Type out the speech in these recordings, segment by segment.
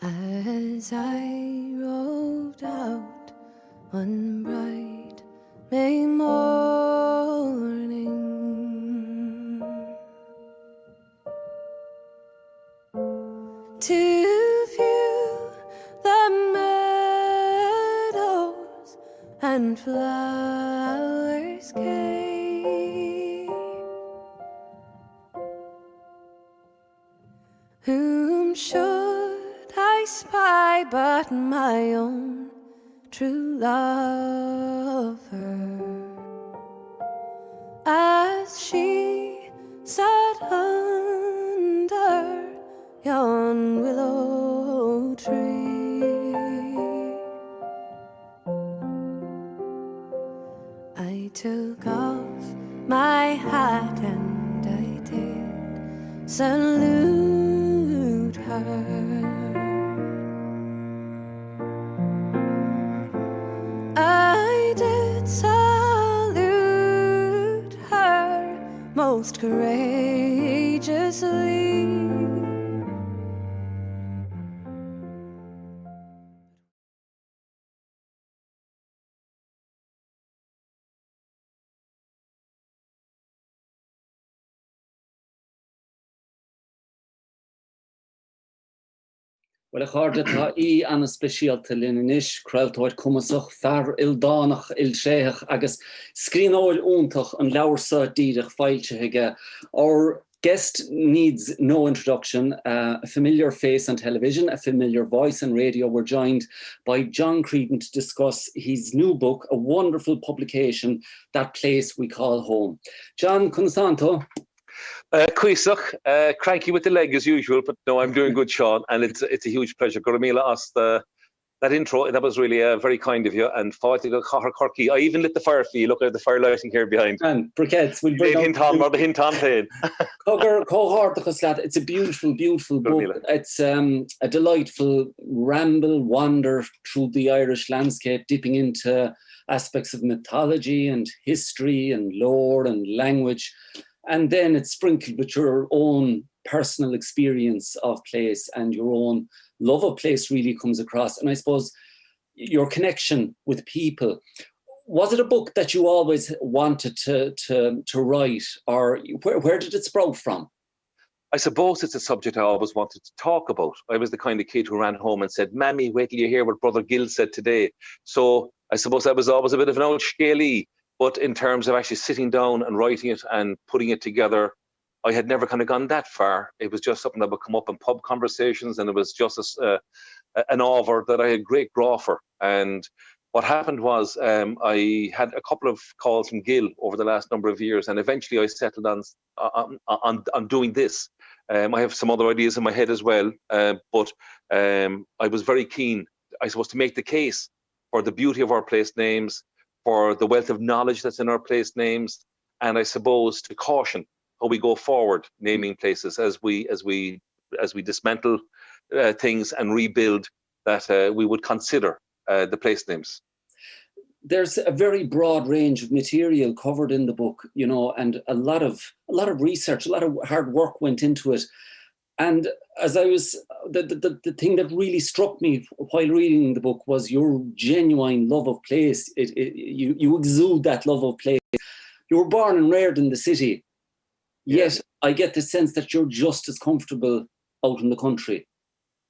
As I rode out one bright May morning to view the meadows and flowers gay, whom should I spy but my own true lover, as she sat under yon willow tree. I took off my hat and I did salute her. I did salute her most courageously. Well, a cháirde tá í an speisialta lininis, crailtóir cumasach fear ildánach ilséach agus scríóil úntach an leabharsa díreach fáilte. Our guest needs no introduction, a familiar face on television, a familiar voice on radio. We're joined by John Creedon to discuss his new book, a wonderful publication, That Place We Call Home. John, Constanto. Cuisach, cranky with the leg as usual, but no, I'm doing good, Sean, and it's a huge pleasure. Goramila asked that intro, that was really very kind of you, and Corky. I even lit the fire for you. Look at the fire lighting here behind. And briquettes, we'll bring the hint on pain. It's a beautiful, beautiful book. It's a delightful ramble, wander through the Irish landscape, dipping into aspects of mythology and history and lore and language. And then it's sprinkled with your own personal experience of place, and your own love of place really comes across. And I suppose your connection with people. Was it a book that you always wanted to write, or where did it sprout from? I suppose it's a subject I always wanted to talk about. I was the kind of kid who ran home and said, "Mammy, wait till you hear what Brother Gill said today." So I suppose I was always a bit of an old scaly. But in terms of actually sitting down and writing it and putting it together, I had never kind of gone that far. It was just something that would come up in pub conversations, and it was just an offer that I had great graw for. And what happened was I had a couple of calls from Gill over the last number of years, and eventually I settled on doing this. I have some other ideas in my head as well, but I was very keen, I suppose, to make the case for the beauty of our place names, for the wealth of knowledge that's in our place names, and I suppose to caution how we go forward naming places as we dismantle things and rebuild, that we would consider the place names. There's a very broad range of material covered in the book, you know, and a lot of research, a lot of hard work went into it. And as I was, the thing that really struck me while reading the book was your genuine love of place. You exude that love of place. You were born and reared in the city, yet I get the sense that you're just as comfortable out in the country.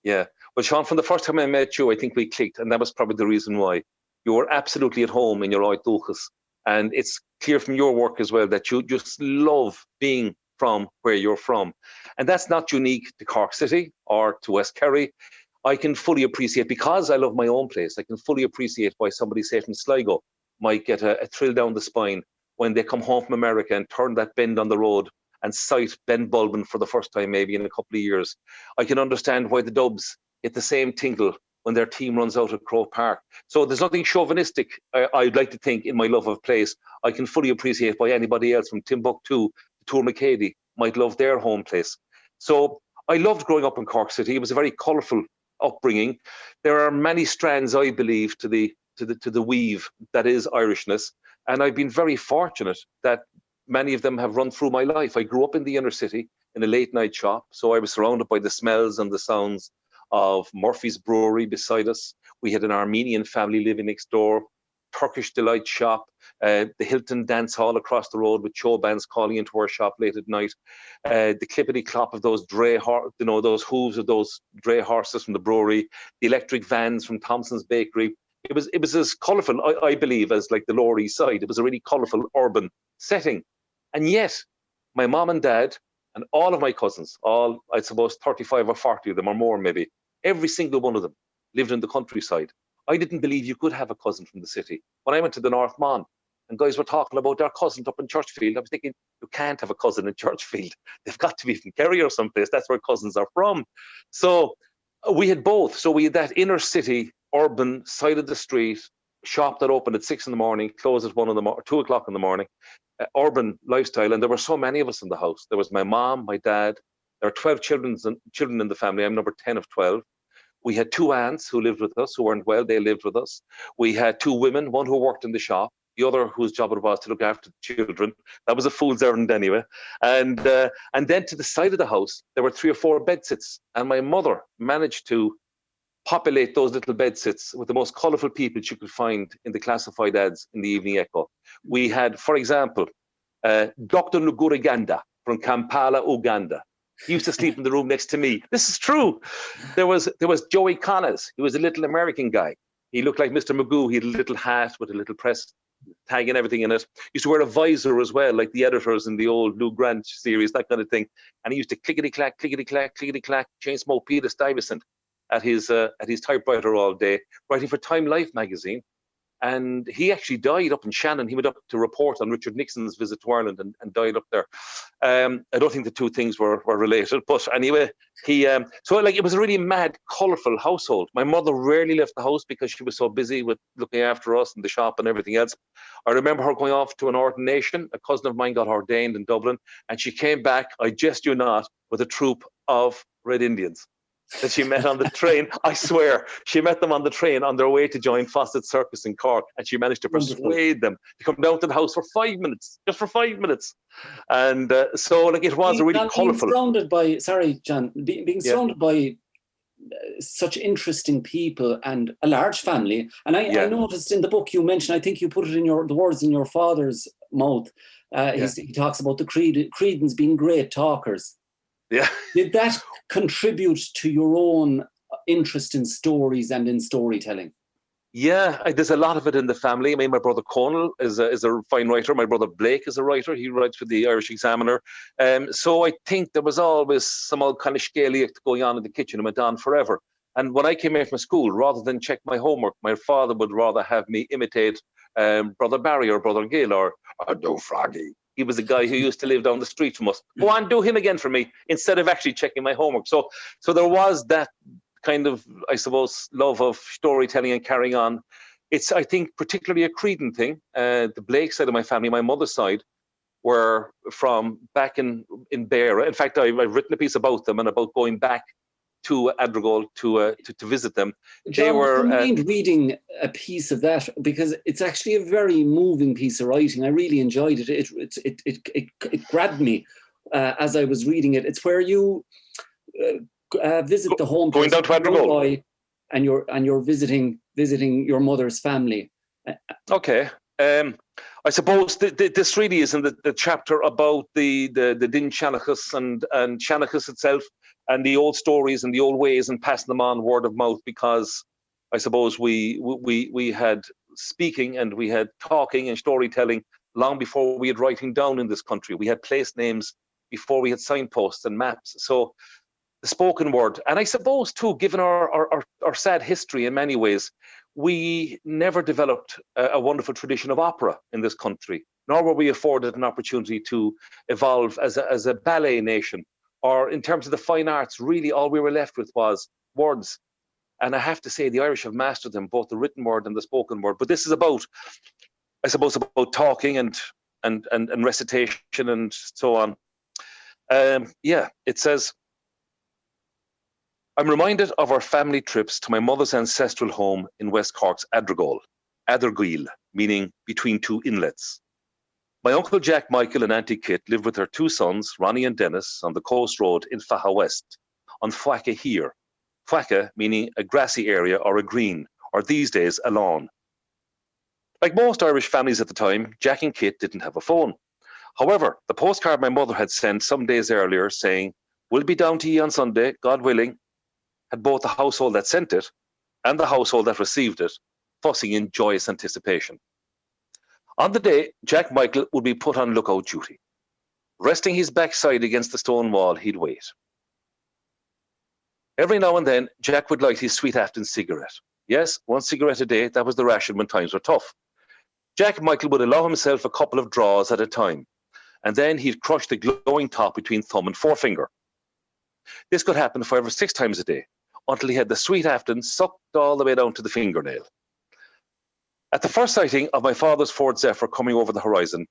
Yeah. Well, Sean, from the first time I met you, I think we clicked, and that was probably the reason why. You were absolutely at home in your Oidúchas. And it's clear from your work as well that you just love being from where you're from. And that's not unique to Cork City or to West Kerry. I can fully appreciate, because I love my own place, I can fully appreciate why somebody, say, from Sligo might get a thrill down the spine when they come home from America and turn that bend on the road and sight Ben Bulbin for the first time maybe in a couple of years. I can understand why the Dubs get the same tinkle when their team runs out at Croke Park. So there's nothing chauvinistic, I'd like to think, in my love of place. I can fully appreciate why anybody else from Timbuktu to Tourmacady might love their home place. So I loved growing up in Cork City. It was a very colourful upbringing. There are many strands, I believe, to the weave that is Irishness. And I've been very fortunate that many of them have run through my life. I grew up in the inner city in a late night shop, so I was surrounded by the smells and the sounds of Murphy's Brewery beside us. We had an Armenian family living next door, Turkish Delight shop, the Hilton Dance Hall across the road with show bands calling into our shop late at night, the clippity clop of those those hooves of those dray horses from the brewery, the electric vans from Thompson's Bakery. It was as colourful, I believe, as like the Lower East Side. It was a really colourful urban setting, and yet my mom and dad and all of my cousins, all I suppose 35 or 40 of them or more maybe, every single one of them lived in the countryside. I didn't believe you could have a cousin from the city. When I went to the North Mon and guys were talking about their cousins up in Churchfield, I was thinking, you can't have a cousin in Churchfield. They've got to be from Kerry or someplace. That's where cousins are from. So we had both. So we had that inner city, urban side of the street, shop that opened at 6 in the morning, closed at 2 o'clock in the morning, urban lifestyle. And there were so many of us in the house. There was my mom, my dad. There are 12 children in the family. I'm number 10 of 12. We had 2 aunts who lived with us, who weren't well, they lived with us. We had 2 women, one who worked in the shop, the other whose job it was to look after the children. That was a fool's errand anyway. And then to the side of the house, there were 3 or 4 bedsits. And my mother managed to populate those little bedsits with the most colourful people she could find in the classified ads in the Evening Echo. We had, for example, Dr. Luguriganda from Kampala, Uganda. He used to sleep in the room next to me. This is true. There was Joey Connors. He was a little American guy. He looked like Mr. Magoo. He had a little hat with a little press tag and everything in it. He used to wear a visor as well, like the editors in the old Lou Grant series, that kind of thing. And he used to clickety-clack, clickety-clack, clickety-clack, chain smoke Peter Stuyvesant at his typewriter all day, writing for Time Life magazine. And he actually died up in Shannon. He went up to report on Richard Nixon's visit to Ireland and died up there. I don't think the two things were related, but anyway, so like it was a really mad, colourful household. My mother rarely left the house because she was so busy with looking after us and the shop and everything else. I remember her going off to an ordination. A cousin of mine got ordained in Dublin, and she came back, I jest you not, with a troop of Red Indians that she met on the train. I swear, she met them on the train on their way to join Fawcett Circus in Cork, and she managed to persuade them to come down to the house for 5 minutes, just for 5 minutes. And so like it was a really colourful. Surrounded by, sorry, John, being surrounded by such interesting people and a large family. And I noticed in the book you mentioned, I think you put it in the words in your father's mouth. He talks about the Creedons being great talkers. Yeah. Did that contribute to your own interest in stories and in storytelling? Yeah, there's a lot of it in the family. I mean, my brother Conal is a fine writer. My brother Blake is a writer. He writes for the Irish Examiner. So I think there was always some old kind of scaly going on in the kitchen. It went on forever. And when I came in from school, rather than check my homework, my father would rather have me imitate Brother Barry or Brother Gill or Do Froggy. He was a guy who used to live down the street from us. Go on, do him again for me, instead of actually checking my homework. So there was that kind of, I suppose, love of storytelling and carrying on. It's, I think, particularly a Creedon thing. The Blake side of my family, my mother's side, were from back in Beara. In fact, I've written a piece about them and about going back to Adrigole to visit them. John, would you mind reading a piece of that, because it's actually a very moving piece of writing. I really enjoyed it. It grabbed me as I was reading it. It's where you visit the home going down to Adrigole, and you're visiting your mother's family. Okay. I suppose this really is in the chapter about the Din Shanachus and Shanachus itself, and the old stories and the old ways, and passing them on word of mouth, because I suppose we had speaking and we had talking and storytelling long before we had writing down in this country. We had place names before we had signposts and maps. So the spoken word, and I suppose too, given our sad history in many ways, we never developed a wonderful tradition of opera in this country, nor were we afforded an opportunity to evolve as a ballet nation. Or in terms of the fine arts, really all we were left with was words. And I have to say, the Irish have mastered them, both the written word and the spoken word. But this is about, I suppose, about talking and recitation and so on. It says, I'm reminded of our family trips to my mother's ancestral home in West Cork's Adrigole. Adergil, meaning between two inlets. My Uncle Jack Michael and Auntie Kit lived with their two sons, Ronnie and Dennis, on the coast road in Faha West, on Fwacca here. Fwacca meaning a grassy area or a green, or these days a lawn. Like most Irish families at the time, Jack and Kit didn't have a phone. However, the postcard my mother had sent some days earlier saying, "We'll be down to ye on Sunday, God willing," had both the household that sent it and the household that received it fussing in joyous anticipation. On the day, Jack Michael would be put on lookout duty. Resting his backside against the stone wall, he'd wait. Every now and then, Jack would light his sweet Afton cigarette. Yes, one cigarette a day, that was the ration when times were tough. Jack Michael would allow himself a couple of draws at a time, and then he'd crush the glowing top between thumb and forefinger. This could happen 5 or 6 times a day, until he had the sweet Afton sucked all the way down to the fingernail. At the first sighting of my father's Ford Zephyr coming over the horizon,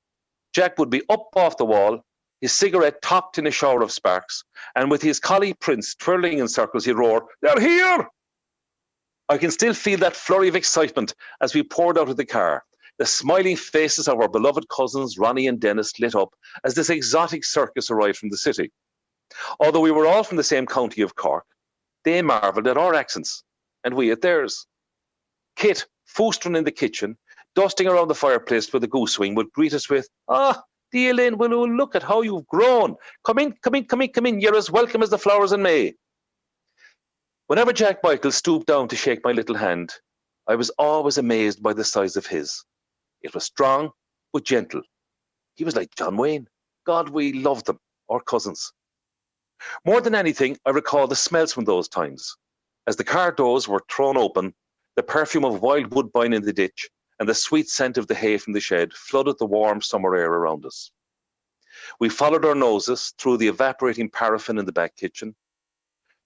Jack would be up off the wall, his cigarette topped in a shower of sparks, and with his collie Prince twirling in circles, he'd roar, "They're here!" I can still feel that flurry of excitement as we poured out of the car. The smiling faces of our beloved cousins, Ronnie and Dennis, lit up as this exotic circus arrived from the city. Although we were all from the same county of Cork, they marvelled at our accents, and we at theirs. Kit, foostering in the kitchen, dusting around the fireplace with a goose wing, would greet us with, "Ah, dear Lynn, will look at how you've grown. Come in, come in, come in, come in. You're as welcome as the flowers in May." Whenever Jack Michael stooped down to shake my little hand, I was always amazed by the size of his. It was strong, but gentle. He was like John Wayne. God, we loved them, our cousins. More than anything, I recall the smells from those times. As the car doors were thrown open, the perfume of wild woodbine in the ditch and the sweet scent of the hay from the shed flooded the warm summer air around us. We followed our noses through the evaporating paraffin in the back kitchen,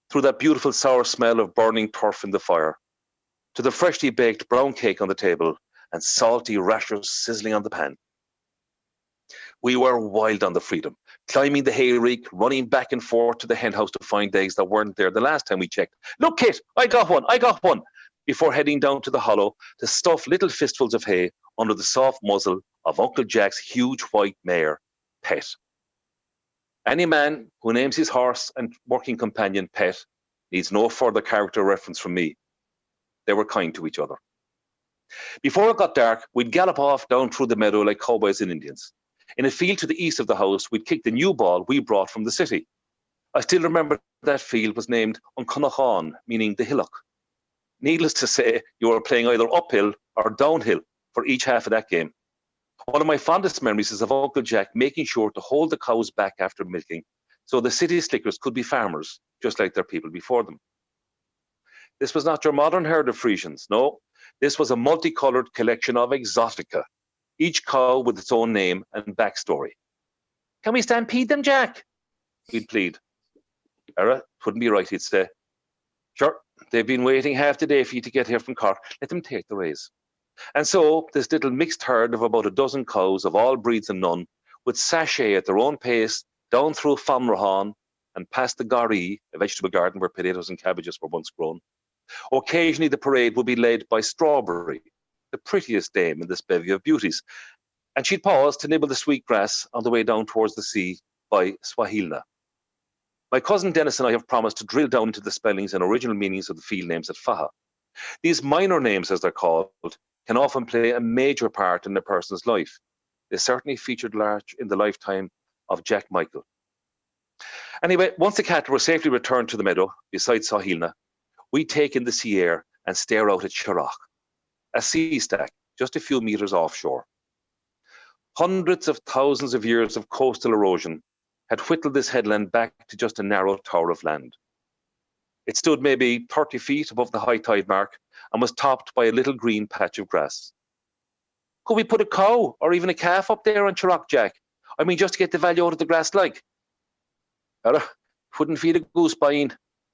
through that beautiful sour smell of burning turf in the fire, to the freshly baked brown cake on the table and salty rashers sizzling on the pan. We were wild on the freedom, climbing the hay reek, running back and forth to the hen house to find eggs that weren't there the last time we checked. "Look, Kit, I got one, before heading down to the hollow to stuff little fistfuls of hay under the soft muzzle of Uncle Jack's huge white mare, Pet. Any man who names his horse and working companion Pet needs no further character reference from me. They were kind to each other. Before it got dark, we'd gallop off down through the meadow like cowboys and Indians. In a field to the east of the house, we'd kick the new ball we brought from the city. I still remember that field was named Unconnachon, meaning the hillock. Needless to say, you were playing either uphill or downhill for each half of that game. One of my fondest memories is of Uncle Jack making sure to hold the cows back after milking so the city slickers could be farmers, just like their people before them. This was not your modern herd of Frisians, no. This was a multicolored collection of exotica, each cow with its own name and backstory. "Can we stampede them, Jack?" We'd plead. "Era, wouldn't be right," he'd say. "Sure, they've been waiting half the day for you to get here from Cork. Let them take the raise." And so this little mixed herd of about a dozen cows of all breeds and none would sashay at their own pace down through Famrahan and past the Gari, a vegetable garden where potatoes and cabbages were once grown. Occasionally the parade would be led by Strawberry, the prettiest dame in this bevy of beauties, and she'd pause to nibble the sweet grass on the way down towards the sea by Swahilna. My cousin Dennis and I have promised to drill down into the spellings and original meanings of the field names at Faha. These minor names, as they're called, can often play a major part in a person's life. They certainly featured large in the lifetime of Jack Michael. Anyway, once the cattle were safely returned to the meadow beside Sahilna, we'd take in the sea air and stare out at Shirach, a sea stack just a few meters offshore. Hundreds of thousands of years of coastal erosion had whittled this headland back to just a narrow tower of land. It stood maybe 30 feet above the high tide mark and was topped by a little green patch of grass. Could we put a cow or even a calf up there on Shirach, Jack? I mean, just to get the value out of the grass like. Wouldn't feed a goose buying,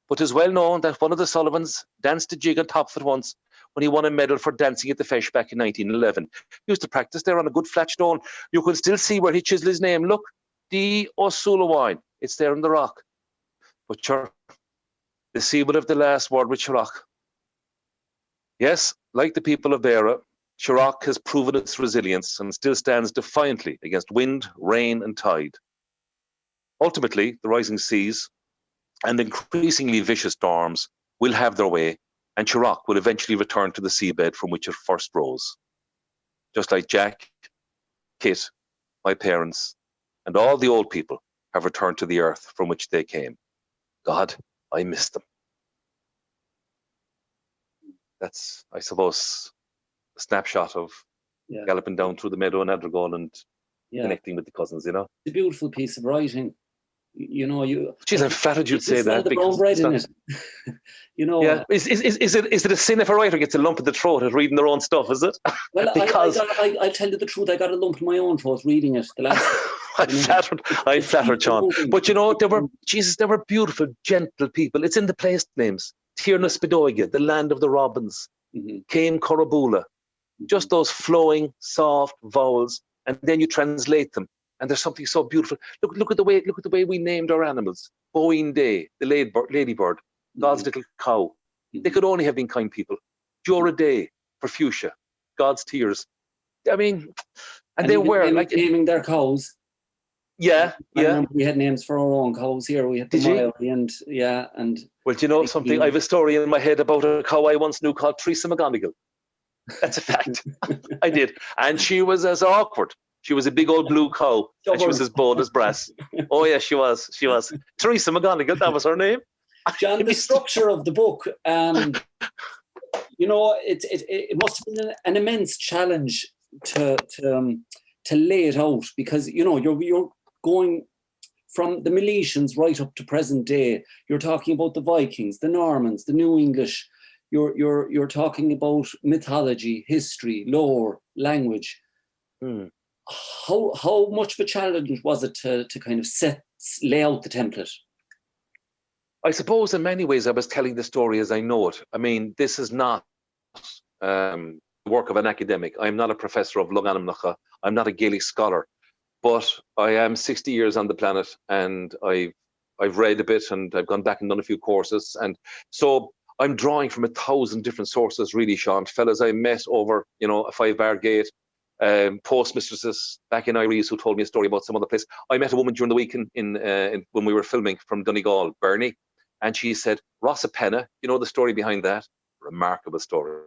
but it is well known that one of the Sullivans danced a jig on top of it once when he won a medal for dancing at the Fesh back in 1911. He used to practice there on a good flat stone. You can still see where he chiseled his name. Look, D. O'Sullivan. It's there in the rock. But sure, the sea will have the last word with Shirach. Yes, like the people of Beara, Chirac has proven its resilience and still stands defiantly against wind, rain, and tide. Ultimately, the rising seas and increasingly vicious storms will have their way, and Chirac will eventually return to the seabed from which it first rose. Just like Jack, Kit, my parents, and all the old people have returned to the earth from which they came. God, I miss them. That's, I suppose, a snapshot of galloping down through the meadow in Adrigal and connecting with the cousins, you know. It's a beautiful piece of writing. You know, Jeez, I'm flattered you'd say that. Because bread in it. You know. Yeah. Is it a sin if a writer gets a lump in the throat at reading their own stuff, is it? Well, because I tell you the truth, I got a lump in my own throat reading it the last. I flattered, Seán. But you know, there were beautiful, gentle people. It's in the place names. Tiernas Bedoiga, the land of the robins. Came Corabula. Just those flowing, soft vowels, and then you translate them. And there's something so beautiful. Look at the way we named our animals. Bowen Day, the ladybird, God's little cow. They could only have been kind people. Jura Day for fuchsia, God's tears. I mean, and they were like naming their cows. Yeah. I remember we had names for our own cows here. We had the Miley and well, do you know something? I have a story in my head about a cow I once knew called tSíthigh McGonigal. That's a fact. I did, and she was as awkward. She was a big old blue cow, and she was as bold as brass. Oh yeah, she was. tSíthigh McGonigal, that was her name. John, the structure of the book, you know, it must have been an immense challenge to lay it out, because you know you're going from the Milesians right up to present day. You're talking about the Vikings, the Normans, the New English. You're talking about mythology, history, lore, language. How much of a challenge was it to kind of lay out the template? I suppose in many ways I was telling the story as I know it. I mean, this is not the work of an academic. I'm not a professor of Loganamnacha. I'm not a Gaelic scholar, but I am 60 years on the planet, and I've read a bit, and I've gone back and done a few courses, and so I'm drawing from 1,000 different sources, really, Seán. Fellas I met over, you know, a 5-bar gate, postmistresses back in Iris who told me a story about some other place. I met a woman during the week in when we were filming from Donegal, Bernie, and she said, Rosapenna, you know the story behind that? Remarkable story.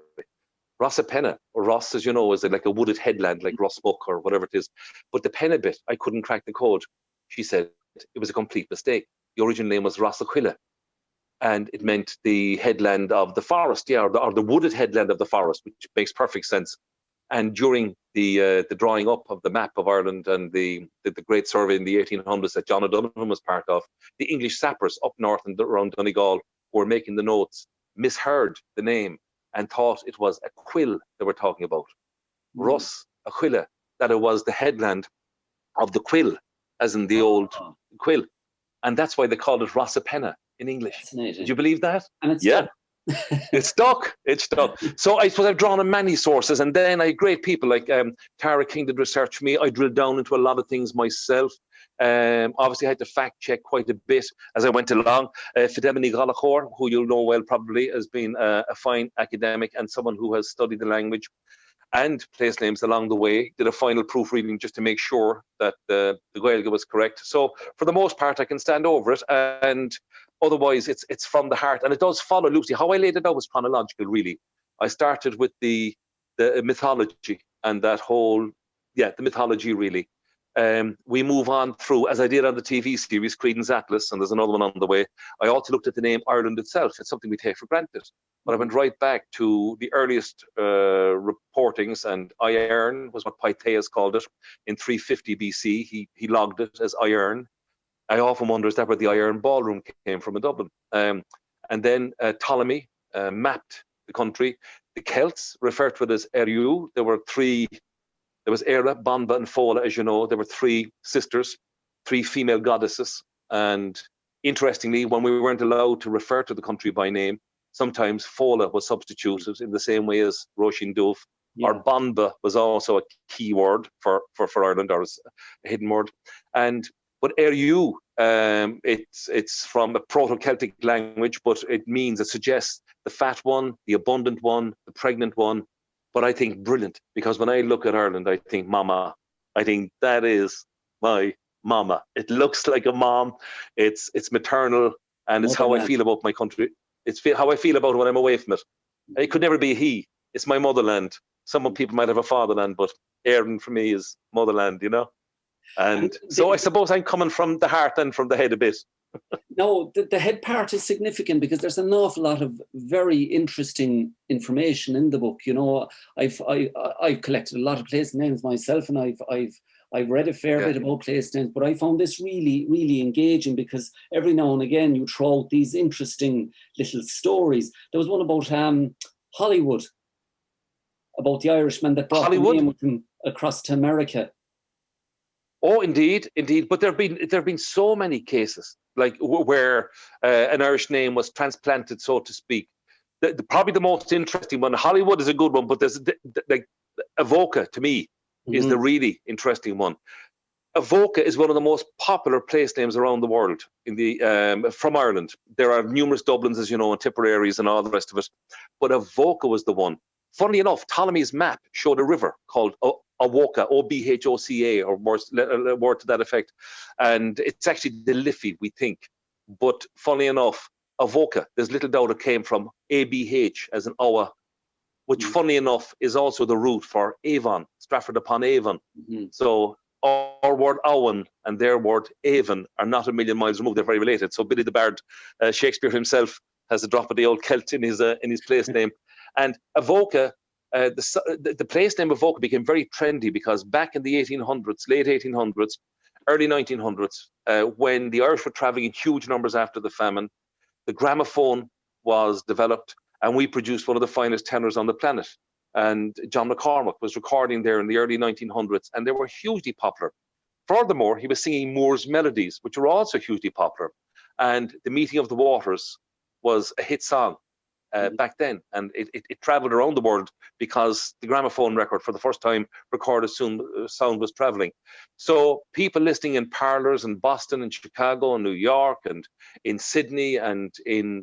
Rosapenna, or Ross, as you know, is like a wooded headland, like Rossmuck or whatever it is. But the Penna bit, I couldn't crack the code. She said it was a complete mistake. The original name was Rosaquilla, and it meant the headland of the forest, or the wooded headland of the forest, which makes perfect sense. And during the drawing up of the map of Ireland and the great survey in the 1800s that John O'Donovan was part of, the English sappers up north and around Donegal who were making the notes misheard the name and thought it was a quill they were talking about. Ross Aquila, that it was the headland of the quill, as in the old quill. And that's why they called it Rosapenna in English. Did you believe that? And it's It's stuck. So I suppose I've drawn on many sources, and then I had great people like Tara King did research for me. I drilled down into a lot of things myself. Obviously, I had to fact check quite a bit as I went along. Fidemini Galachor, who you'll know well probably, has been a fine academic and someone who has studied the language and place names along the way, did a final proofreading just to make sure that the Gaeilge was correct. So for the most part, I can stand over it, and otherwise it's from the heart, and it does follow loosely. How I laid it out was chronological, really. I started with the mythology and that whole, the mythology, really. We move on through, as I did on the TV series, Creedon's Atlas, and there's another one on the way. I also looked at the name Ireland itself. It's something we take for granted. But I went right back to the earliest reportings, and Erin was what Pytheas called it in 350 BC. He logged it as Iron. I often wonder, is that where the Iron Ballroom came from in Dublin? And then Ptolemy mapped the country. The Celts referred to it as Eriu. There were three. There was Era, Banba, and Fola, as you know. There were 3 sisters, 3 female goddesses. And interestingly, when we weren't allowed to refer to the country by name, sometimes Fola was substituted in the same way as Roisin Dubh, or Banba was also a key word for Ireland, or a hidden word. But Eriu, it's from a Proto-Celtic language, but it suggests the fat one, the abundant one, the pregnant one. but I think brilliant, because when I look at Ireland, I think mama. I think that is my mama. It looks like a mom. It's maternal, and it's how I feel about my country. It's how I feel about it when I'm away from it. It could never be a he. It's my motherland. Some people might have a fatherland, but Erin for me is motherland, you know. And so I suppose I'm coming from the heart and from the head a bit. No, the head part is significant because there's an awful lot of very interesting information in the book. You know, I've collected a lot of place names myself, and I've read a fair bit about place names, but I found this really, really engaging because every now and again you throw out these interesting little stories. There was one about Hollywood, about the Irishman that brought the name with him across to America. Oh, indeed. But there have been so many cases like where an Irish name was transplanted, so to speak. Probably the most interesting one. Hollywood is a good one, but there's like Avoca to me is the really interesting one. Avoca is one of the most popular place names around the world in the from Ireland. There are numerous Dublins, as you know, and Tipperaries and all the rest of it. But Avoca was the one. Funnily enough, Ptolemy's map showed a river called Avoca, Obhoca, or a word to that effect. And it's actually the Liffey, we think. But funnily enough, Avoca, there's little doubt it came from ABH as an Owa, which funnily enough is also the root for Avon, Stratford upon Avon. So our word Owen and their word Avon are not a million miles removed. They're very related. So Billy the Bard, Shakespeare himself, has a drop of the old Celt in his place name. And Avoca, the place name Avoca became very trendy because back in the 1800s, late 1800s, early 1900s, when the Irish were traveling in huge numbers after the famine, the gramophone was developed, and we produced one of the finest tenors on the planet. And John McCormack was recording there in the early 1900s, and they were hugely popular. Furthermore, he was singing Moore's melodies, which were also hugely popular. And The Meeting of the Waters was a hit song back then, and it traveled around the world because the gramophone record for the first time recorded sound was traveling. So people listening in parlors in Boston and Chicago and New York and in Sydney and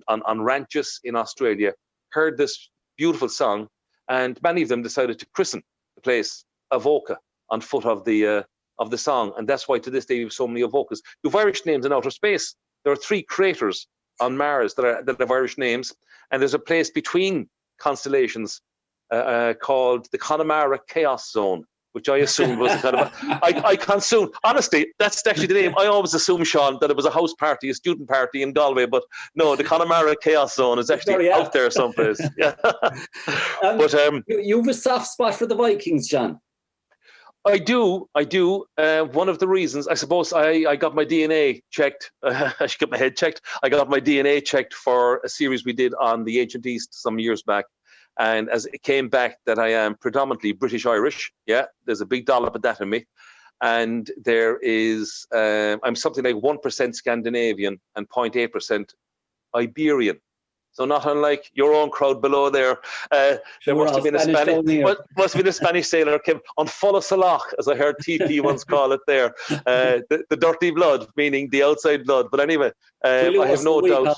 on ranches in Australia heard this beautiful song, and many of them decided to christen the place Avoca on foot of the song, and that's why to this day you have so many Avocas. You have Irish names in outer space. There are 3 craters on Mars that have Irish names, and there's a place between constellations called the Connemara Chaos Zone, which I assumed was a kind of honestly, that's actually the name. I always assumed, Sean, that it was a house party, a student party in Galway, but no, the Connemara Chaos Zone is actually out there someplace. Yeah. But you have a soft spot for the Vikings, John. I do. One of the reasons, I suppose, I got my DNA checked. I should get my head checked. I got my DNA checked for a series we did on the Ancient East some years back. And as it came back that I am predominantly British-Irish, there's a big dollop of that in me. And there is, I'm something like 1% Scandinavian and 0.8% Iberian. So not unlike your own crowd below there. There must have been a Spanish sailor came on full salach, as I heard TP once call it there. The dirty blood, meaning the outside blood. But anyway, I have no doubt.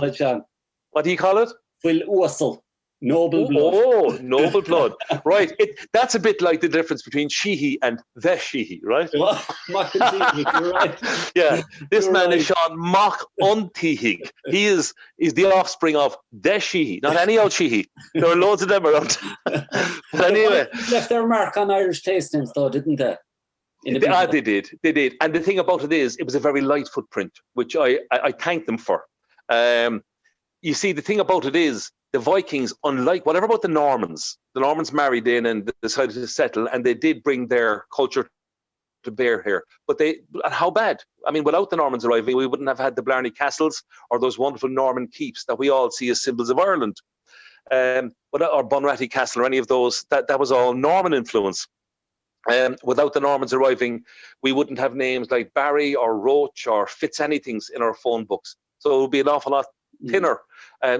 What do you call it? Will Uasal. Noble blood. Oh, noble blood. Right. That's a bit like the difference between Sheehy and the Sheehy, right? Mac and tSíthigh, you're right. Yeah. This man is Seán Mac on tSíthigh. He is the offspring of the Sheehy, not any old Sheehy. There are loads of them around. But anyway. They left their mark on Irish taste names, though, didn't they? They did. And the thing about it is, it was a very light footprint, which I thank them for. You see, the thing about it is, the Vikings, unlike whatever about the Normans married in and decided to settle, and they did bring their culture to bear here. But how bad? I mean, without the Normans arriving, we wouldn't have had the Blarney castles or those wonderful Norman keeps that we all see as symbols of Ireland. Or Bunratty Castle or any of those, that was all Norman influence. Without the Normans arriving, we wouldn't have names like Barry or Roach or Fitzanythings in our phone books. So it would be an awful lot thinner.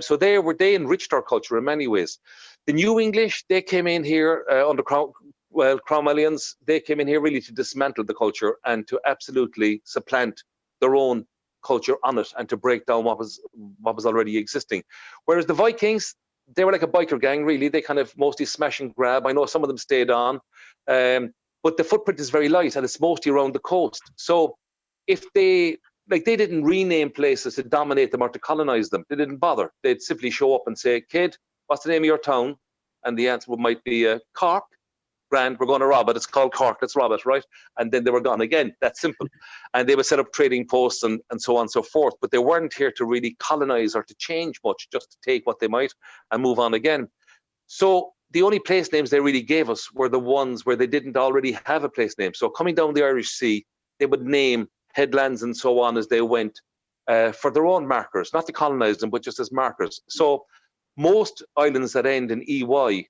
So they enriched our culture in many ways. The New English, they came in here under Cromwellians, they came in here really to dismantle the culture and to absolutely supplant their own culture on it and to break down what was already existing. Whereas the Vikings, they were like a biker gang, really. They kind of mostly smash and grab. I know some of them stayed on. But the footprint is very light, and it's mostly around the coast. So if they didn't rename places to dominate them or to colonize them, they didn't bother. They'd simply show up and say, kid, what's the name of your town? And the answer might be Cork. Grand, we're going to rob it. It's called Cork. Let's rob it, right? And then they were gone again. That's simple. And they would set up trading posts and so on and so forth. But they weren't here to really colonize or to change much, just to take what they might and move on again. So the only place names they really gave us were the ones where they didn't already have a place name. So coming down the Irish Sea, they would name headlands and so on as they went for their own markers, not to colonize them, but just as markers. So most islands that end in EY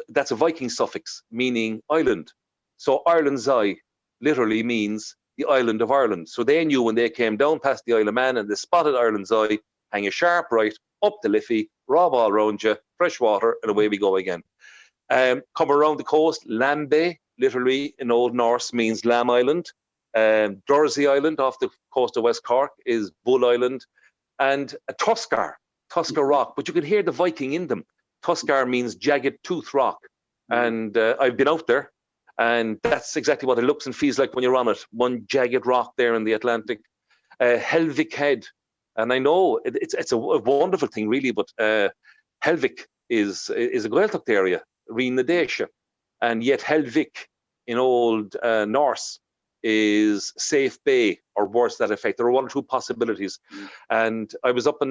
that's a Viking suffix, meaning island. So Ireland's Eye literally means the island of Ireland. So they knew when they came down past the Isle of Man and they spotted Ireland's Eye, hang a sharp right, up the Liffey, rob all around you, fresh water, and away we go again. Come around the coast, Lambay, literally in Old Norse means Lamb Island. Dursey Island off the coast of West Cork is Bull Island. And Tuskar Rock, but you can hear the Viking in them. Tuskar means jagged tooth rock. And I've been out there, and that's exactly what it looks and feels like when you're on it. One jagged rock there in the Atlantic. Helvik Head. And I know it's a wonderful thing, really, but Helvik is a Gaeltacht area, Rin Nadesha. And yet Helvik in Old Norse is safe bay, or words to that effect. There are one or two possibilities. And I was up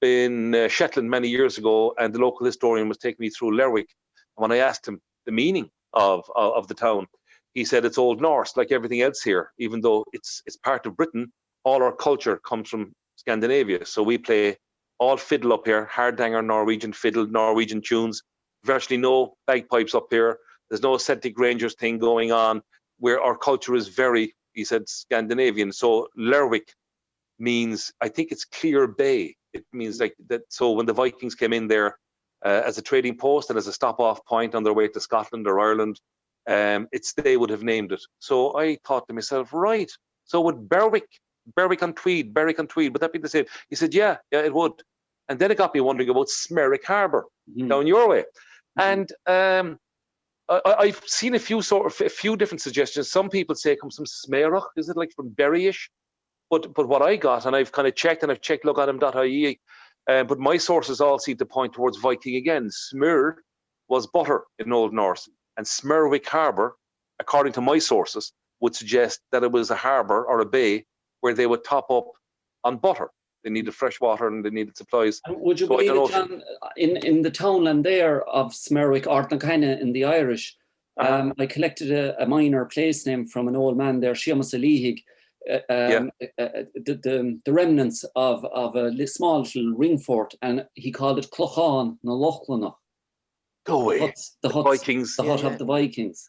in Shetland many years ago, and the local historian was taking me through Lerwick. And when I asked him the meaning of the town, he said it's Old Norse, like everything else here. Even though it's part of Britain, all our culture comes from Scandinavia. So we play all fiddle up here, Hardanger, Norwegian fiddle, Norwegian tunes. Virtually no bagpipes up here. There's no Celtic Rangers thing going on, where our culture is very, he said, Scandinavian. So Lerwick means, I think it's clear bay. It means like that. So when the Vikings came in there as a trading post and as a stop-off point on their way to Scotland or Ireland, they would have named it. So I thought to myself, right, so would Berwick-on-Tweed, would that be the same? He said, yeah, it would. And then it got me wondering about Smerwick Harbour down your way. And I've seen a few different suggestions. Some people say it comes from Smerach, is it like from Berryish? But what I got, and I've kind of checked, and I've checked logadam.ie, but my sources all seem to point towards Viking again. Smyr was butter in Old Norse, and Smerwick Harbour, according to my sources, would suggest that it was a harbour or a bay where they would top up on butter. They needed fresh water and they needed supplies. And would you believe it, John, in the townland there of Smerwick, Ortnacaina in the Irish, I collected a minor place name from an old man there, Seán Mac, the remnants of a small little ring fort, and he called it Clochan na Lochlanach. Go away. The Vikings. The hut of the Vikings.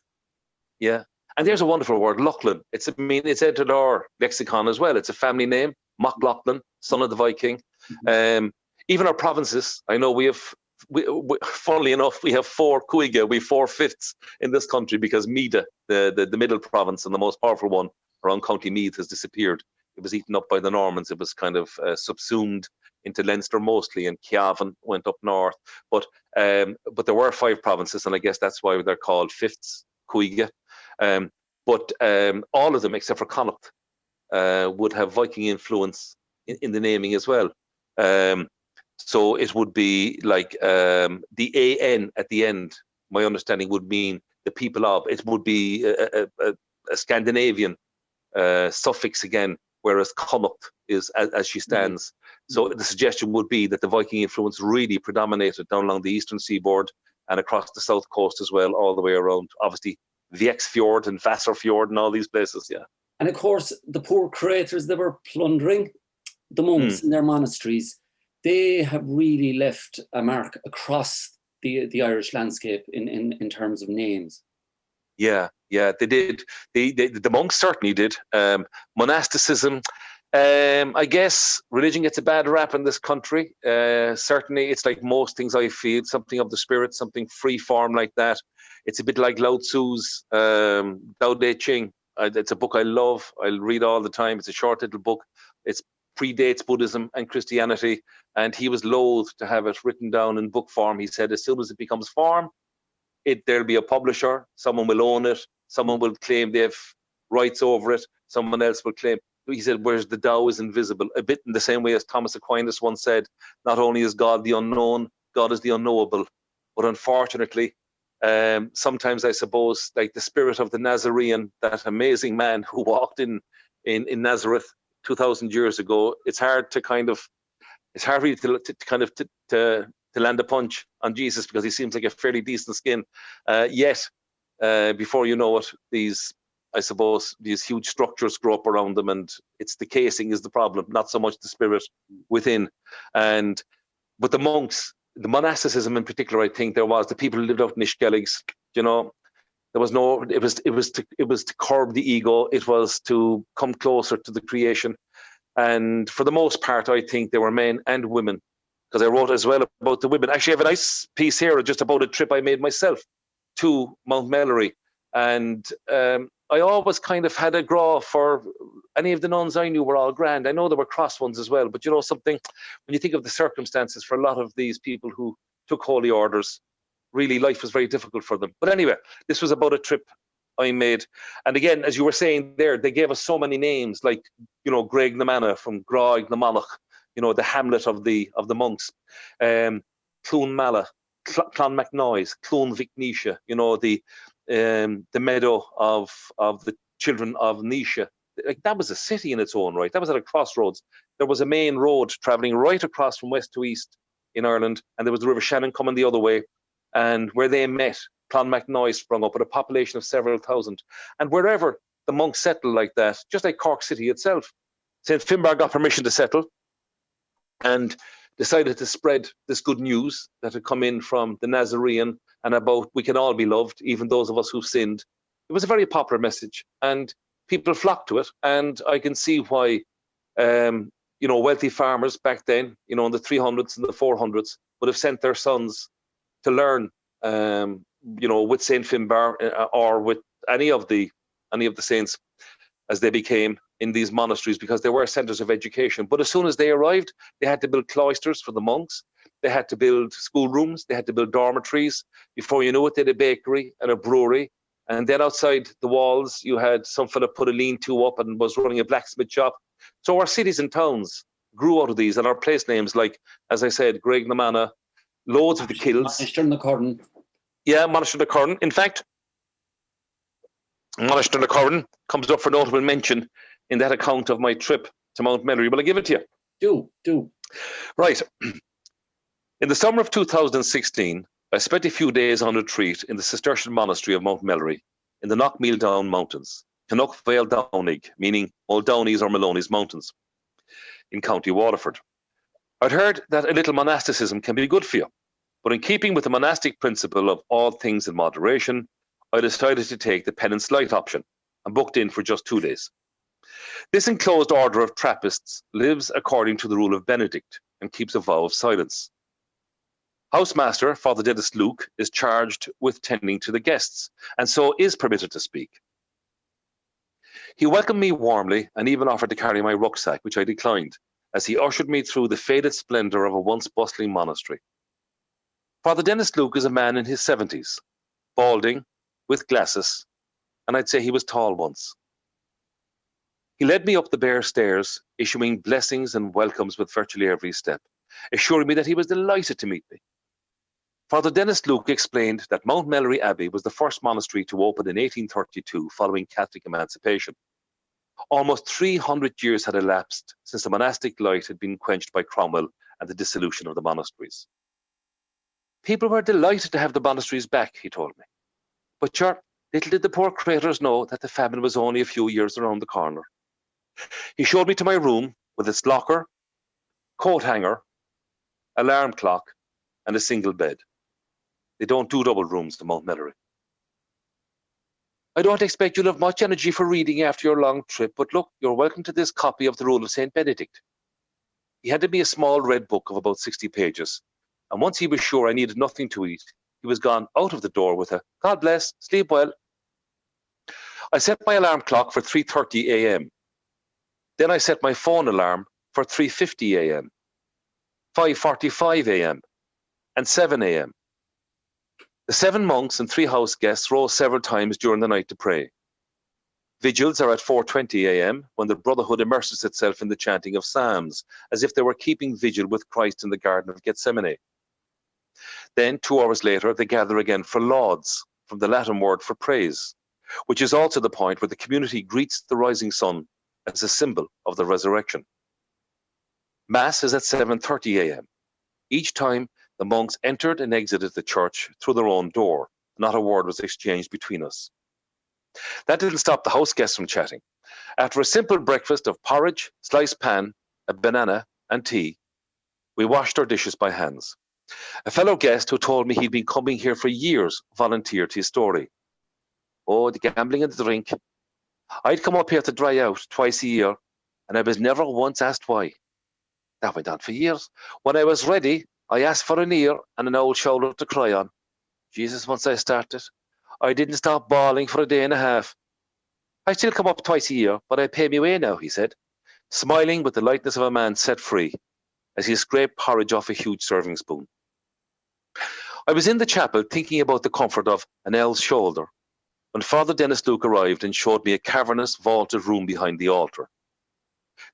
Yeah. And there's a wonderful word, Lochlan. It's entered our lexicon as well. It's a family name, Mac Lochlan, son of the Viking. Even our provinces, I know funnily enough, we have 4 Cuiga, we have 4/5 in this country, because Meath, the middle province and the most powerful one around County Meath, has disappeared. It was eaten up by the Normans. It was kind of subsumed into Leinster mostly, and Cavan went up north. But there were 5 provinces, and I guess that's why they're called fifths, Cuiga. But all of them, except for Connacht, would have Viking influence in the naming as well. So it would be like the AN at the end, my understanding would mean the people of. It would be a Scandinavian suffix again, whereas Connacht is as she stands. So the suggestion would be that the Viking influence really predominated down along the eastern seaboard and across the south coast as well, all the way around. Obviously, Vieksfjord and Vassarfjord and all these places, yeah. And of course, the poor creators that were plundering the monks in their monasteries, they have really left a mark across the Irish landscape in terms of names. Yeah, they did. The monks certainly did. Monasticism, I guess religion gets a bad rap in this country. Certainly, it's like most things I feel, something of the spirit, something free form like that. It's a bit like Lao Tzu's Tao Te Ching. It's a book I love. I'll read all the time. It's a short little book. It's predates Buddhism and Christianity, and he was loath to have it written down in book form. He said, as soon as it becomes form, there'll be a publisher, someone will own it, someone will claim they have rights over it, someone else will claim. He said, whereas the Tao is invisible, a bit in the same way as Thomas Aquinas once said, not only is God the unknown, God is the unknowable. But unfortunately, sometimes I suppose, like the spirit of the Nazarene, that amazing man who walked in Nazareth 2,000 years ago, it's hard really to land a punch on Jesus, because he seems like a fairly decent skin. Yet, before you know it, these huge structures grow up around them, and it's the casing is the problem, not so much the spirit within. But the monks, the monasticism in particular, I think there was the people who lived out in Ishkelligs, you know, there was no, it was to curb the ego. It was to come closer to the creation. And for the most part, I think there were men and women, because I wrote as well about the women. Actually, I have a nice piece here just about a trip I made myself to Mount Melleray. And I always kind of had a graw for any of the nuns I knew were all grand. I know there were cross ones as well, but you know something, when you think of the circumstances for a lot of these people who took holy orders, really life was very difficult for them. But anyway, this was about a trip I made. And again, as you were saying there, they gave us so many names, like, you know, Graig na Manna from Graig na Manach, you know, the hamlet of the monks. Clún Mala, Clon MacNoise, Clún Vicnisha, you know, the meadow of the children of Nisha. Like, that was a city in its own right. That was at a crossroads. There was a main road traveling right across from west to east in Ireland, and there was the River Shannon coming the other way. And where they met, Clon MacNoise sprung up with a population of several thousand. And wherever the monks settled like that, just like Cork City itself, St. Finbar got permission to settle and decided to spread this good news that had come in from the Nazarene and about we can all be loved, even those of us who've sinned. It was a very popular message, and people flocked to it. And I can see why, you know, wealthy farmers back then, you know, in the 300s and the 400s, would have sent their sons to learn, you know, with St. Finbar or with any of the saints as they became in these monasteries, because they were centers of education. But as soon as they arrived, they had to build cloisters for the monks. They had to build schoolrooms. They had to build dormitories. Before you knew it, they had a bakery and a brewery. And then outside the walls, you had some fella put a lean-to up and was running a blacksmith shop. So our cities and towns grew out of these, and our place names, like, as I said, Graig na Manna, loads of the kills. Monastery na Corn. Yeah, Monastery na Corn. In fact, Monastery na Corn comes up for notable mention in that account of my trip to Mount Melleray. Will I give it to you? Do. Right. In the summer of 2016, I spent a few days on retreat in the Cistercian monastery of Mount Melleray in the Knockmeal Down Mountains, Canuck Vale Downig, meaning Old Downies or Maloney's Mountains, in County Waterford. I'd heard that a little monasticism can be good for you, but in keeping with the monastic principle of all things in moderation, I decided to take the penance light option and booked in for just 2 days. This enclosed order of Trappists lives according to the rule of Benedict and keeps a vow of silence. Housemaster Father Dennis Luke is charged with tending to the guests, and so is permitted to speak. He welcomed me warmly and even offered to carry my rucksack, which I declined, as he ushered me through the faded splendour of a once bustling monastery. Father Dennis Luke is a man in his 70s, balding, with glasses, and I'd say he was tall once. He led me up the bare stairs, issuing blessings and welcomes with virtually every step, assuring me that he was delighted to meet me. Father Dennis Luke explained that Mount Melleray Abbey was the first monastery to open in 1832 following Catholic emancipation. Almost 300 years had elapsed since the monastic light had been quenched by Cromwell and the dissolution of the monasteries. People were delighted to have the monasteries back, he told me. But sure, little did the poor creators know that the famine was only a few years around the corner. He showed me to my room with its locker, coat hanger, alarm clock, and a single bed. They don't do double rooms to Mount Melleray. I don't expect you'll have much energy for reading after your long trip, but look, you're welcome to this copy of the Rule of St. Benedict. He handed me a small red book of about 60 pages, and once he was sure I needed nothing to eat, he was gone out of the door with a, God bless, sleep well. I set my alarm clock for 3:30 a.m. Then I set my phone alarm for 3:50 a.m., 5:45 a.m., and 7 a.m. The 7 monks and 3 house guests rose several times during the night to pray. Vigils are at 4:20 a.m. when the Brotherhood immerses itself in the chanting of psalms, as if they were keeping vigil with Christ in the Garden of Gethsemane. Then, 2 hours later, they gather again for lauds, from the Latin word for praise, which is also the point where the community greets the rising sun as a symbol of the resurrection. Mass is at 7:30 a.m. Each time, the monks entered and exited the church through their own door. Not a word was exchanged between us. That didn't stop the house guests from chatting. After a simple breakfast of porridge, sliced pan, a banana, and tea, we washed our dishes by hands. A fellow guest who told me he'd been coming here for years volunteered his story. Oh, the gambling and the drink. I'd come up here to dry out twice a year, and I was never once asked why. That went on for years. When I was ready, I asked for an ear and an old shoulder to cry on. Jesus, once I started, I didn't stop bawling for a day and a half. I still come up twice a year, but I pay me way now, he said, smiling with the lightness of a man set free as he scraped porridge off a huge serving spoon. I was in the chapel thinking about the comfort of an ell's shoulder when Father Dennis Luke arrived and showed me a cavernous, vaulted room behind the altar.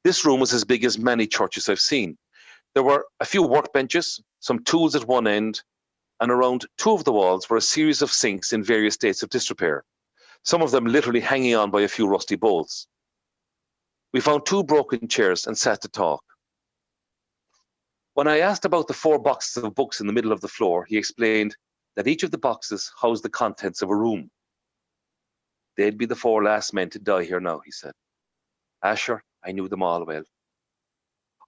This room was as big as many churches I've seen. There were a few workbenches, some tools at one end, and around 2 of the walls were a series of sinks in various states of disrepair, some of them literally hanging on by a few rusty bolts. We found 2 broken chairs and sat to talk. When I asked about the 4 boxes of books in the middle of the floor, he explained that each of the boxes housed the contents of a room. They'd be the 4 last men to die here now, he said. Asher, I knew them all well.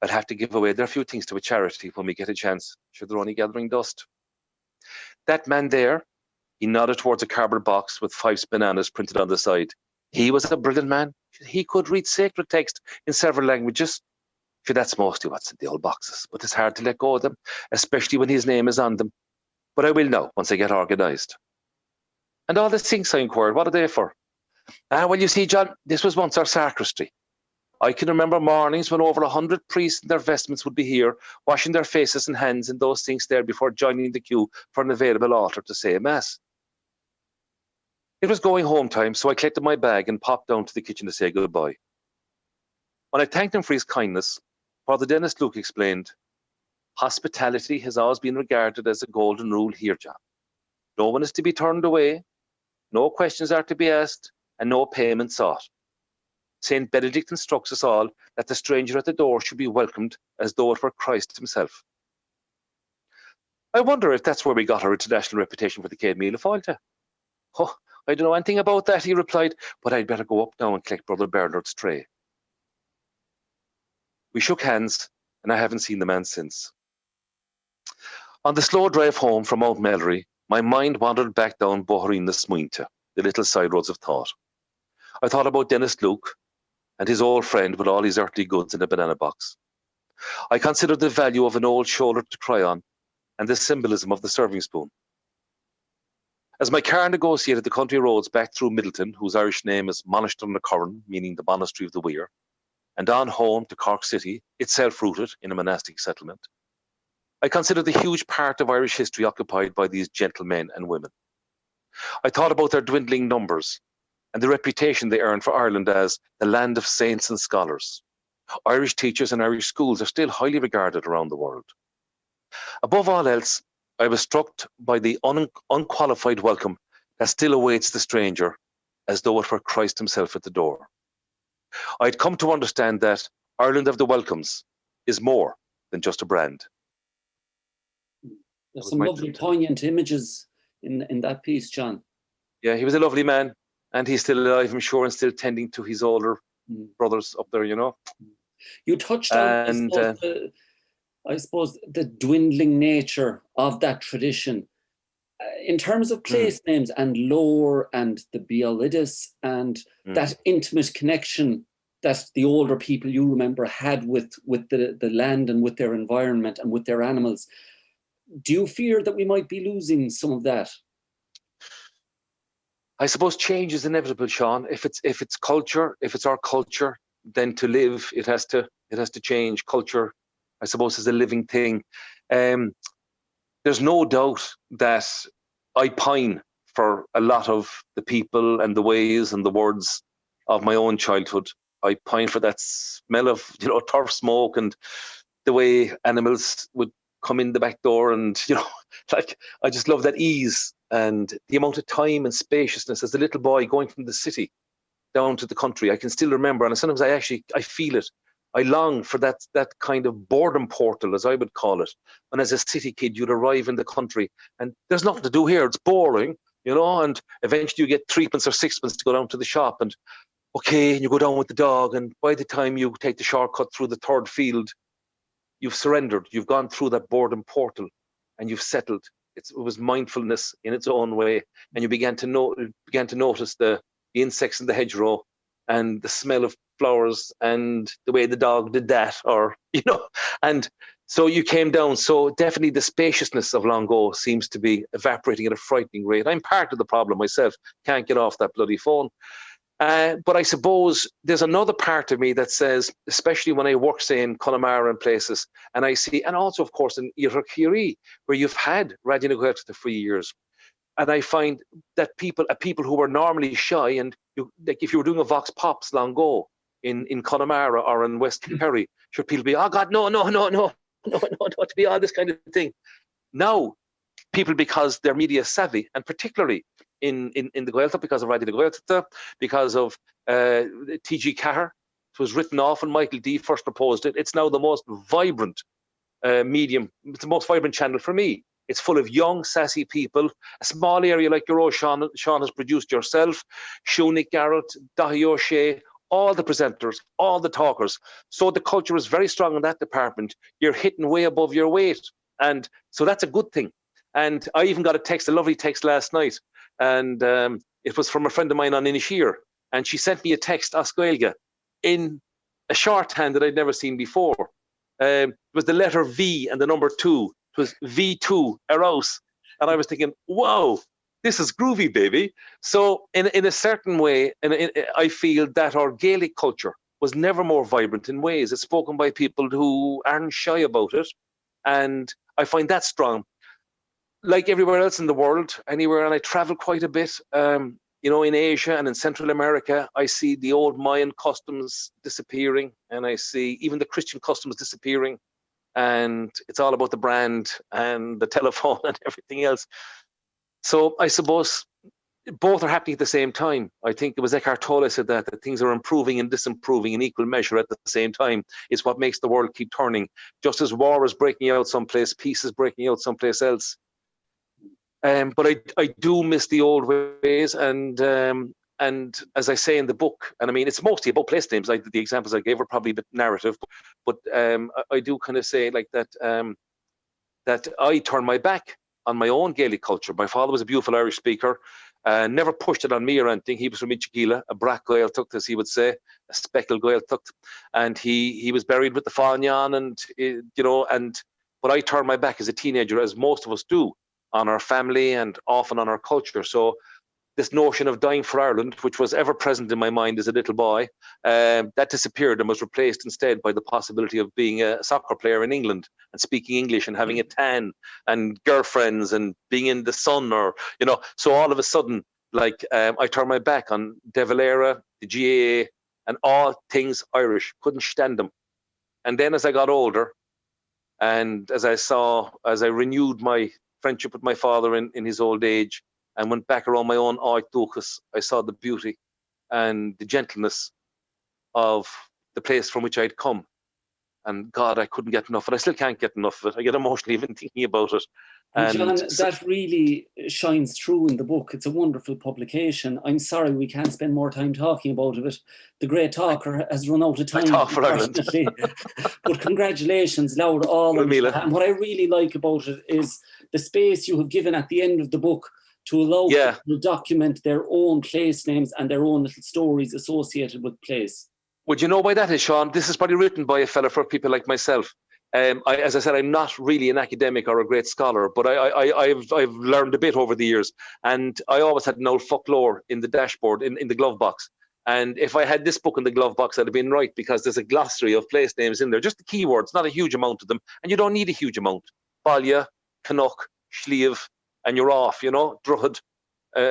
I'd have to give away their few things to a charity when we get a chance, sure they're only gathering dust. That man there, he nodded towards a cardboard box with 5 bananas printed on the side. He was a brilliant man. He could read sacred text in several languages. Sure, that's mostly what's in the old boxes, but it's hard to let go of them, especially when his name is on them. But I will now, once I get organised. And all the sinks, I inquired, what are they for? Well, you see, John, this was once our sacristy. I can remember mornings when over 100 priests in their vestments would be here, washing their faces and hands in those sinks there before joining the queue for an available altar to say Mass. It was going home time, so I collected my bag and popped down to the kitchen to say goodbye. When I thanked him for his kindness, Father Dennis Luke explained, hospitality has always been regarded as a golden rule here, John. No one is to be turned away, no questions are to be asked, and no payment sought. Saint Benedict instructs us all that the stranger at the door should be welcomed as though it were Christ himself. I wonder if that's where we got our international reputation for the Céad Míle Fáilte. Oh, I don't know anything about that, he replied, but I'd better go up now and collect Brother Bernard's tray. We shook hands, and I haven't seen the man since. On the slow drive home from Mount Mellery, my mind wandered back down Boreens na Smaointe, the little side roads of thought. I thought about Dennis Luke and his old friend with all his earthly goods in a banana box. I considered the value of an old shoulder to cry on and the symbolism of the serving spoon. As my car negotiated the country roads back through Middleton, whose Irish name is Monastery na Corran, meaning the Monastery of the Weir, and on home to Cork City, itself rooted in a monastic settlement, I considered the huge part of Irish history occupied by these gentlemen and women. I thought about their dwindling numbers and the reputation they earned for Ireland as the land of saints and scholars. Irish teachers and Irish schools are still highly regarded around the world. Above all else, I was struck by the unqualified welcome that still awaits the stranger, as though it were Christ himself at the door. I'd come to understand that Ireland of the welcomes is more than just a brand. There's some lovely, poignant images in that piece, John. Yeah, he was a lovely man, and he's still alive, I'm sure, and still tending to his older brothers up there, you know. You touched on, I suppose, the dwindling nature of that tradition. In terms of place names and lore and the Bialidis and that intimate connection that the older people you remember had with the land and with their environment and with their animals, do you fear that we might be losing some of that? I suppose change is inevitable, Sean. If it's culture, if it's our culture, then to live, it has to It has to change. Culture, I suppose, is a living thing. There's no doubt that I pine for a lot of the people and the ways and the words of my own childhood. I pine for that smell of, turf smoke and the way animals would come in the back door, and I just love that ease and the amount of time and spaciousness as a little boy going from the city down to the country. I can still remember, and sometimes I feel it. I long for that kind of boredom portal, as I would call it. And as a city kid, you'd arrive in the country and there's nothing to do here. It's boring, and eventually you get 3p or 6p to go down to the shop, and and you go down with the dog, and by the time you take the shortcut through the third field, you've surrendered. You've gone through that boredom portal and you've settled. It was mindfulness in its own way, and you began to notice the insects in the hedgerow and the smell of flowers and the way the dog did that, and so you came down. So definitely the spaciousness of Longo seems to be evaporating at a frightening rate. I'm part of the problem myself. Can't get off that bloody phone. But I suppose there's another part of me that says, especially when I work, say, in Connemara and places, and I see, and also, of course, in Iarrachiri, where you've had Radio na Gaeltachta for years, and I find that people who were normally shy, and if you were doing a Vox Pops long ago in Connemara or in West Kerry, sure, people be, oh God, no, to be all this kind of thing. Now, people, because they're media savvy, and particularly in the Gaeltacht, because of Radio na Gaeltachta, because of T.G. Cahir, it was written off and Michael D first proposed it. It's now the most vibrant medium. It's the most vibrant channel for me. It's full of young, sassy people. A small area like your own, Seán has produced yourself, Siúnich Garrett, Dahi O'Shea, all the presenters, all the talkers. So the culture is very strong in that department. You're hitting way above your weight. And so that's a good thing. And I even got a lovely text last night. And it was from a friend of mine on Inishir. And she sent me a text, Oscailga, in a shorthand that I'd never seen before. It was the letter V and the number 2. It was V2, Eros. And I was thinking, whoa, this is groovy, baby. So in a certain way, I feel that our Gaelic culture was never more vibrant in ways. It's spoken by people who aren't shy about it. And I find that strong. Like everywhere else in the world, anywhere, and I travel quite a bit, in Asia and in Central America, I see the old Mayan customs disappearing, and I see even the Christian customs disappearing. And it's all about the brand and the telephone and everything else. So I suppose both are happening at the same time. I think it was Eckhart Tolle said that things are improving and disimproving in equal measure at the same time. It's what makes the world keep turning. Just as war is breaking out someplace, peace is breaking out someplace else. But I do miss the old ways, and as I say in the book, and I mean it's mostly about place names. Like the examples I gave were probably a bit narrative, but I do kind of say like that that I turned my back on my own Gaelic culture. My father was a beautiful Irish speaker, never pushed it on me or anything. He was from Inchiquila, a brack Gaeltacht, as he would say, a speckled Gaeltacht, and he was buried with the Fáinneán, and but I turned my back as a teenager, as most of us do, on our family and often on our culture. So this notion of dying for Ireland, which was ever present in my mind as a little boy, that disappeared and was replaced instead by the possibility of being a soccer player in England and speaking English and having a tan and girlfriends and being in the sun, so all of a sudden, I turned my back on De Valera, the GAA, and all things Irish. Couldn't stand them. And then as I got older, and as I renewed my friendship with my father in his old age, and went back around my own Áit I saw the beauty and the gentleness of the place from which I'd come. And God, I couldn't get enough of it. I still can't get enough of it. I get emotional even thinking about it. And John, that really shines through in the book. It's a wonderful publication. I'm sorry we can't spend more time talking about it. The great talker has run out of time, unfortunately. But congratulations, Laura, all of it. And what I really like about it is the space you have given at the end of the book to allow people to document their own place names and their own little stories associated with place. Would you know why that is, Seán? This is probably written by a fella for people like myself. As I said, I'm not really an academic or a great scholar, but I've learned a bit over the years. And I always had an old folklore in the dashboard, in the glove box. And if I had this book in the glove box, I'd have been right, because there's a glossary of place names in there, just the keywords, not a huge amount of them. And you don't need a huge amount. Ballia, Canuck, Slieve, and you're off, Drogheda,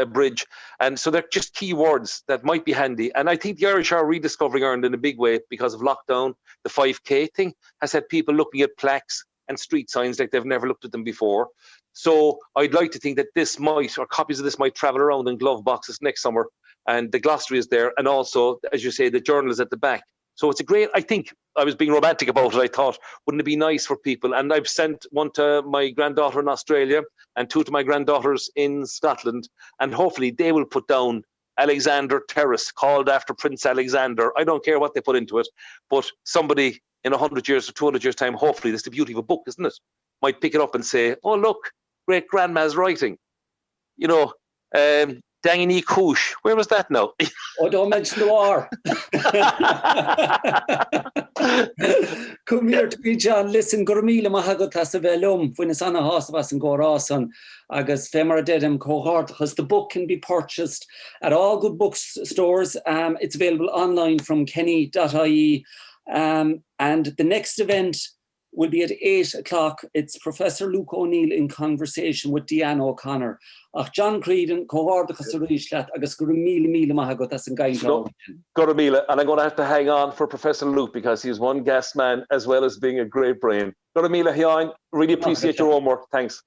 Bridge. And so they're just keywords that might be handy. And I think the Irish are rediscovering Ireland in a big way because of lockdown. The 5K thing has had people looking at plaques and street signs like they've never looked at them before. So I'd like to think that this might, or copies of this might travel around in glove boxes next summer. And the glossary is there. And also, as you say, the journal is at the back. So it's a great, I think, I was being romantic about it. I thought, wouldn't it be nice for people? And I've sent one to my granddaughter in Australia and two to my granddaughters in Scotland. And hopefully they will put down Alexander Terrace, called after Prince Alexander. I don't care what they put into it, but somebody in 100 years or 200 years' time, hopefully, that's the beauty of a book, isn't it? Might pick it up and say, oh, look, great grandma's writing. Dangini Coosh. Where was that now? Oh, don't mention the war. Come here to me, John. Listen, Gurmila Mahagota Savelum, when it's on a house of us and go Rawson, Agus Femara Dedem Cohort, because the book can be purchased at all good bookstores. It's available online from kenny.ie. And the next event will be at 8 o'clock. It's Professor Luke O'Neill in conversation with Deanne O'Connor. John Creedon, Cohort Casarishlat, Agus Gurmila Mahagotas and Guy. Gurmila, and I'm going to have to hang on for Professor Luke because he's one gas man as well as being a great brain. Gurmila Hian, really appreciate your homework. Thanks.